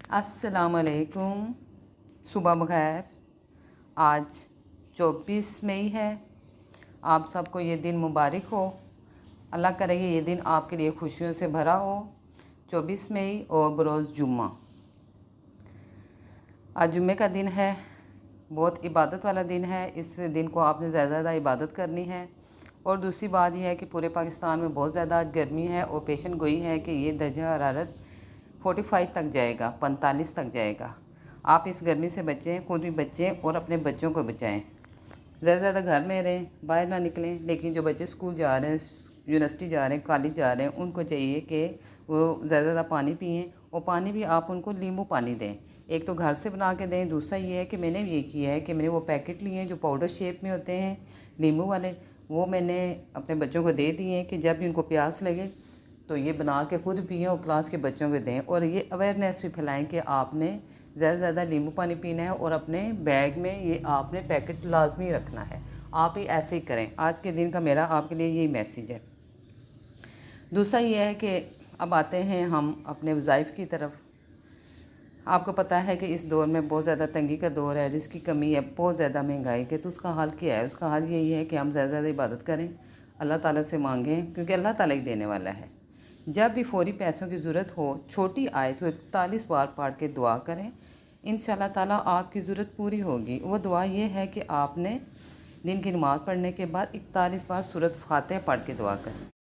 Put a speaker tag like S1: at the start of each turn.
S1: अस्सलाम वालेकुम। सुबह बखैर। आज 24 मई है। आप सबको ये दिन मुबारक हो। अल्लाह करे ये दिन आपके लिए खुशियों से भरा हो। 24 मई और बरोज़ जुम्मा। आज जुम्मे का दिन है, बहुत इबादत वाला दिन है। इस दिन को आपने ज़्यादा इबादत करनी है। और दूसरी बात यह है कि पूरे पाकिस्तान में बहुत ज़्यादा आज गर्मी है और पेशन गोई है कि ये दर्जा हरारत 45 तक जाएगा, 45 तक जाएगा। आप इस गर्मी से बचें, खुद भी बचें और अपने बच्चों को बचाएं। ज़्यादा घर में रहें, बाहर ना निकलें। लेकिन जो बच्चे स्कूल जा रहे हैं, यूनिवर्सिटी जा रहे हैं, कॉलेज जा रहे हैं, उनको चाहिए कि वो ज़्यादा पानी पिएं। और पानी भी आप उनको नींबू पानी दें। एक तो घर से बना के दें। दूसरा ये है कि मैंने ये किया है कि मैंने वो पैकेट लिए हैं जो पाउडर शेप में होते हैं नींबू वाले, वो मैंने अपने बच्चों को दे दिए हैं कि जब भी उनको प्यास लगे तो ये बना के खुद पिएँ और क्लास के बच्चों को दें। और ये अवेयरनेस भी फैलाएं कि आपने ज़्यादा से ज़्यादा नींबू पानी पीना है और अपने बैग में ये आपने पैकेट लाजमी रखना है। आप ही ऐसे ही करें। आज के दिन का मेरा आपके लिए यही मैसेज है। दूसरा ये है कि अब आते हैं हम अपने वज़ाइफ की तरफ। आपको पता है कि इस दौर में बहुत ज़्यादा तंगी का दौर है, रिज़्क़ की कमी है, बहुत ज़्यादा महंगाई के। तो उसका हाल क्या है? उसका हाल यही है कि हम ज़्यादा से ज़्यादा इबादत करें, अल्लाह ताला से मांगें, क्योंकि अल्लाह ताला ही देने वाला है। जब भी फौरी पैसों की ज़रूरत हो, छोटी आए तो 41 बार पढ़ के दुआ करें। इंशाअल्लाह ताला आपकी ज़रूरत पूरी होगी। वो दुआ ये है कि आपने दिन की नमाज़ पढ़ने के बाद 41 बार सूरत फातिहा पढ़ के दुआ करें।